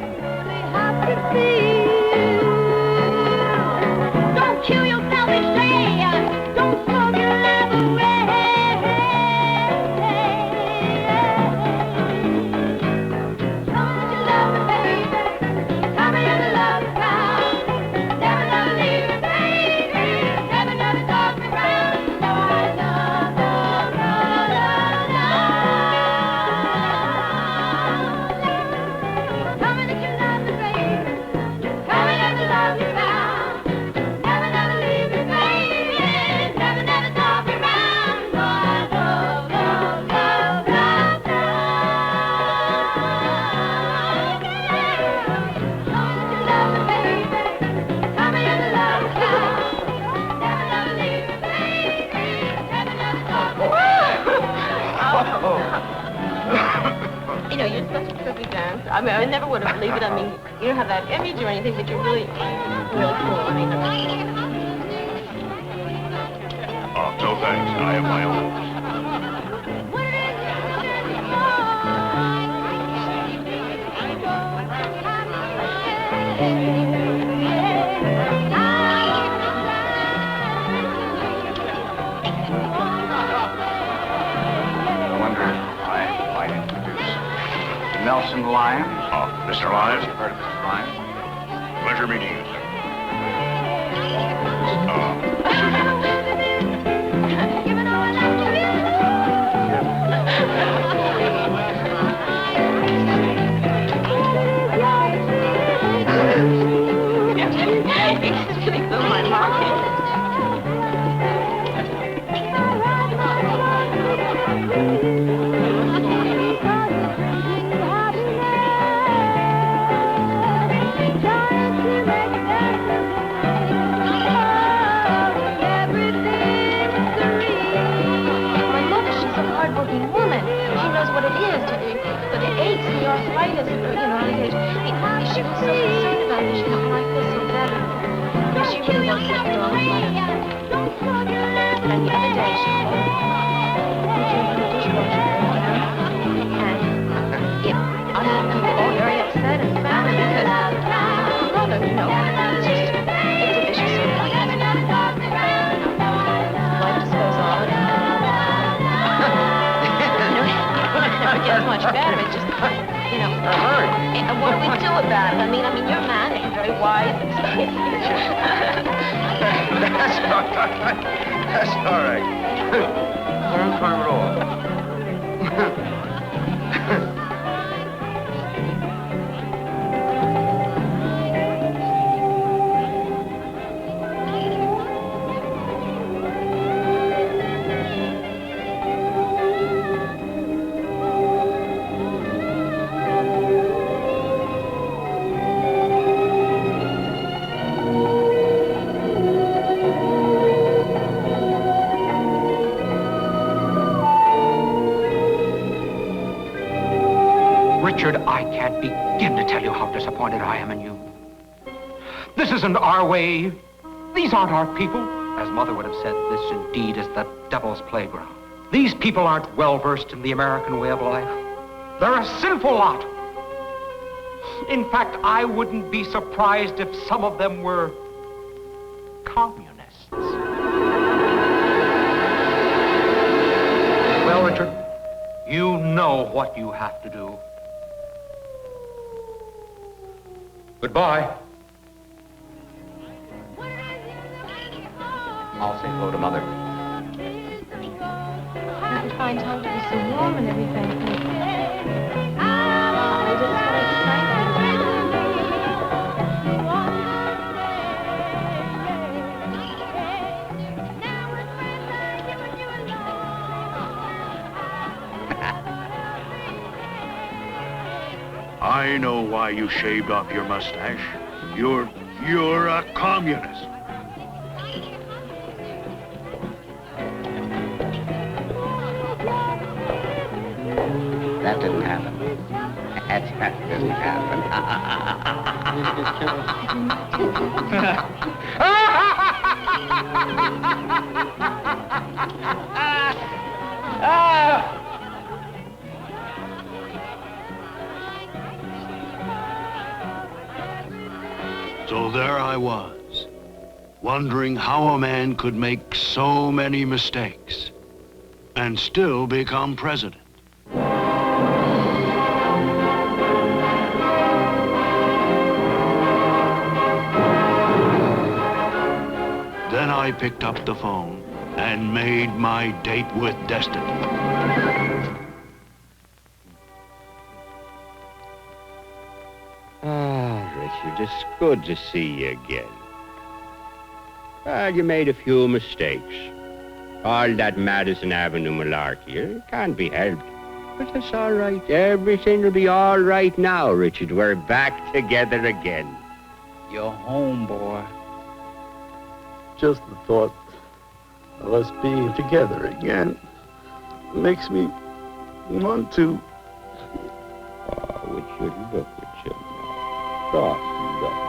Don't kill yourself and say, don't throw your life away. Tell me you love me, baby. Tell me you love me now. Never leave me, baby. Never talk me round. You know, you're such a perfect dancer. I mean, I never would have believed it. I mean, you don't have that image or anything, but you're really, really cool. I mean, Oh, no thanks. I have my own. I wonder if I might introduce Nelson Lyons. Oh, Mr. Lyons? Heard of Mr. Lyons? Pleasure meeting you, sir. it's really blew my mind. Hardworking woman. She knows what it is to be, for the aches and the arthritis, you know, she was so concerned about me. She thought, well, I feel so better. But she really wants to get on with it. And the other day, she called me the dishwasher, and I was all very upset and mad because her brother, you know, it's a vicious circle. Life just goes on. Never gets much better. It's just, you know. And what do we do about it? I mean, you're a man and you're very wise and stuff. That's all right. That's all right. Don't harm at all. Richard, I can't begin to tell you how disappointed I am in you. This isn't our way. These aren't our people. As Mother would have said, this indeed is the devil's playground. These people aren't well-versed in the American way of life. They're a sinful lot. In fact, I wouldn't be surprised if some of them were communists. Well, Richard, you know what you have to do. Goodbye. I'll say hello to Mother. I could find time to be so warm and everything. I just wanted to thank I know why you shaved off your mustache. You're a communist. That didn't happen. That didn't happen. So there I was, wondering how a man could make so many mistakes and still become president. Then I picked up the phone and made my date with destiny. Richard, it's good to see you again. Well, you made a few mistakes. All that Madison Avenue malarkey, it can't be helped. But that's all right. Everything will be all right now, Richard. We're back together again. You're home, boy. Just the thought of us being together again makes me want to Richard, look at him now. Soft love.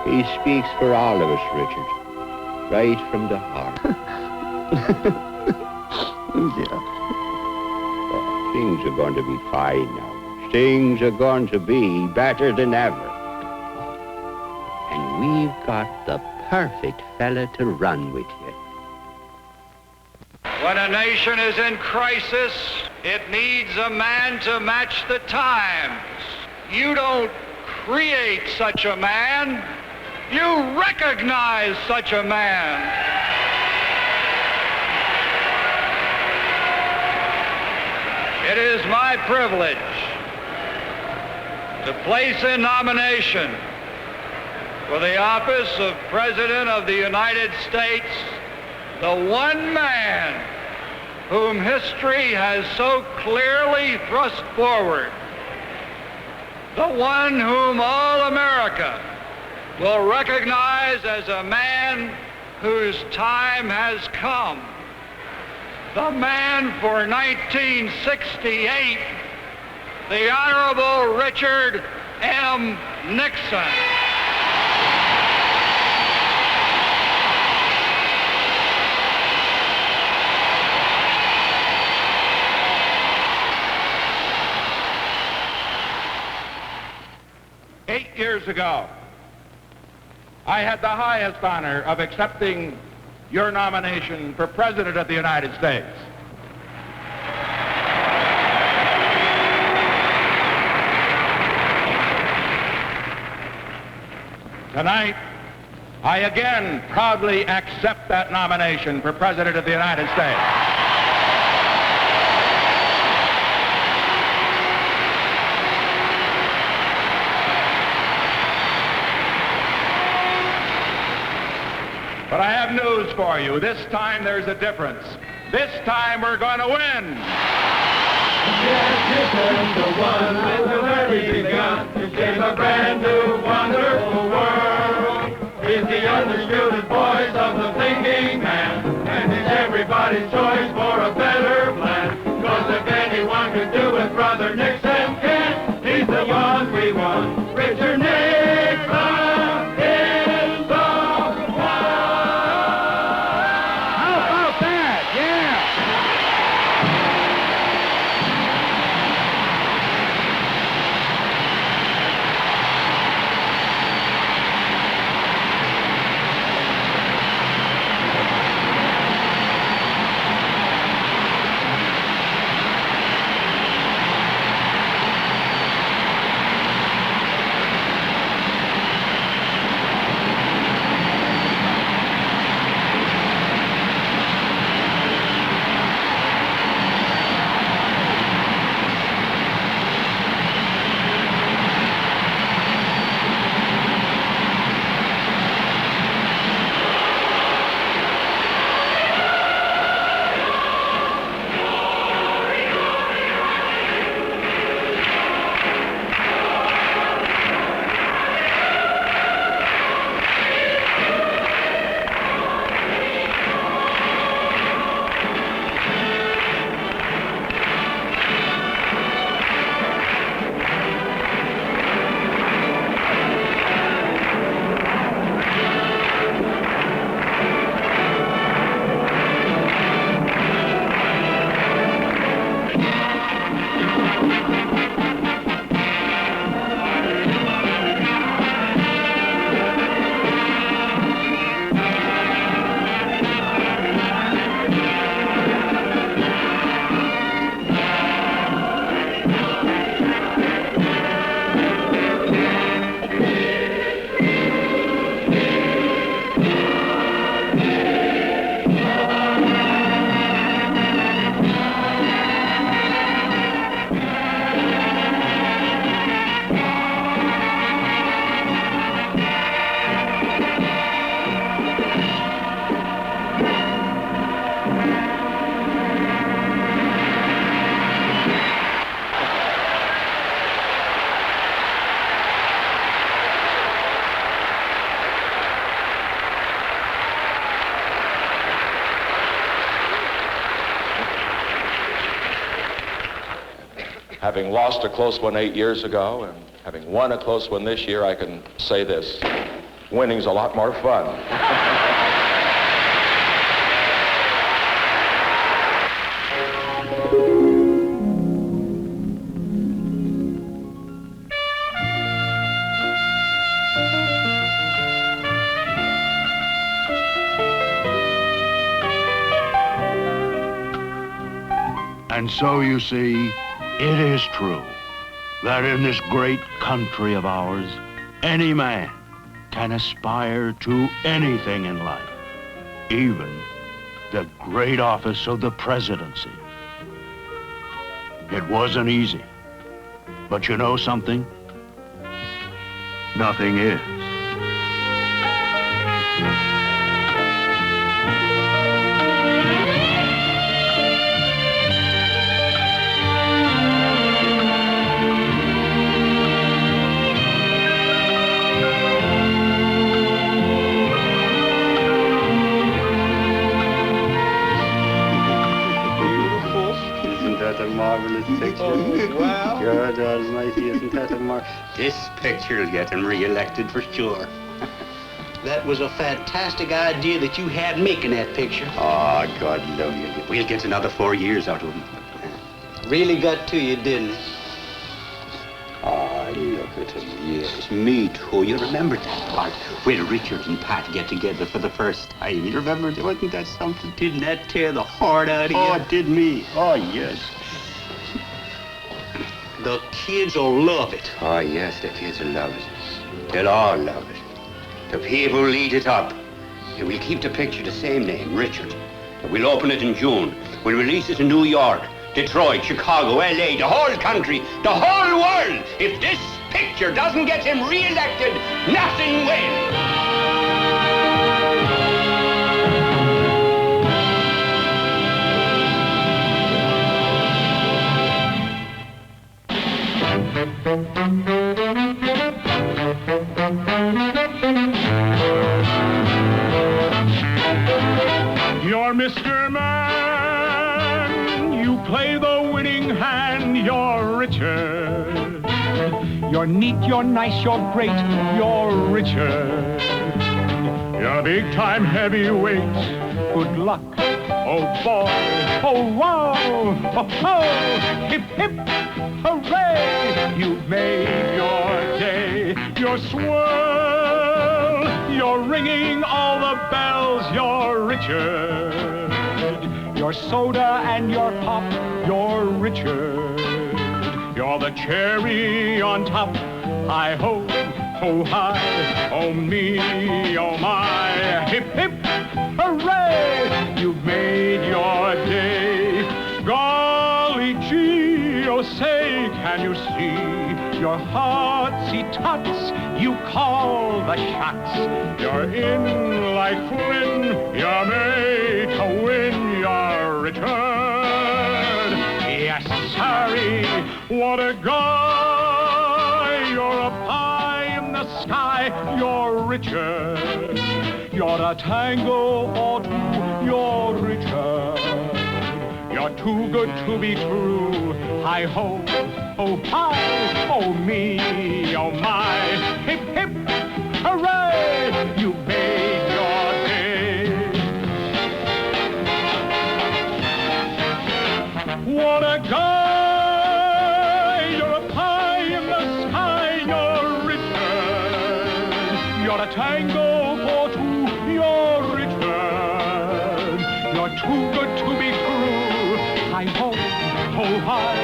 He speaks for all of us, Richard. Right from the heart. Yeah. Oh, things are going to be fine now. Things are going to be better than ever. And we've got the perfect fella to run with you. When a nation is in crisis, it needs a man to match the times. You don't create such a man. You recognize such a man. It is my privilege to place in nomination for the office of President of the United States the one man whom history has so clearly thrust forward, the one whom all America will recognize as a man whose time has come, the man for 1968, the Honorable Richard M. Nixon. Years ago, I had the highest honor of accepting your nomination for President of the United States. Tonight, I again proudly accept that nomination for President of the United States. But I have news for you. This time there's a difference. This time we're going to win. Yes, Nixon's the one with where he begun to save a brand new, wonderful world. He's the undisputed voice of the thinking man, and he's everybody's choice for a better plan. 'Cause if anyone could do it, Brother Nixon can. He's the one we want, Richard Nixon. Having lost a close one 8 years ago and having won a close one this year, I can say this. Winning's a lot more fun. And so you see, it is true that in this great country of ours, any man can aspire to anything in life, even the great office of the presidency. It wasn't easy, but you know something? Nothing is. Marvelous picture. Oh, wow. God almighty, isn't that a marvel? This picture will get him re-elected for sure. That was a fantastic idea that you had making that picture. Oh, God love you. We'll get another 4 years out of him. Really got to you, didn't it? Oh, look at him. Yes, me too. You remember that part when Richard and Pat get together for the first time? You remember? Wasn't that something? Didn't that tear the heart out of you? Oh, it did me. Oh, yes. The kids will love it. Oh, yes, the kids will love it. They'll all love it. The people will eat it up. And we'll keep the picture the same name, Richard. And we'll open it in June. We'll release it in New York, Detroit, Chicago, L.A., the whole country, the whole world. If this picture doesn't get him re-elected, nothing will. You're Mr. Man, you play the winning hand, you're Richard. You're neat, you're nice, you're great, you're Richard. You're big-time heavyweight, good luck, oh boy, oh wow, oh ho, hip hip, hooray, you've made your day, you're swell, you're ringing all the bells, you're Richard. Your soda and your pop, you're Richard. You're the cherry on top, hi-ho, oh hi, oh me, oh my, hip hip, hooray, you've made your day. Golly gee, oh say, can you see your heartsy tots, you call the shots. You're in like Flynn, you're made to win, you're Richard. Yes, sorry, what a guy. You're a pie in the sky, you're Richard. You're a tango or two, you're Richard. You're too good to be true, hi-ho, oh hi, oh me, oh my, hip hip, hooray, you made your day. What a guy, you're a pie in the sky, you're Richard. You're a tango for two, you're Richard. You're too good to be true, hi-ho, oh hi.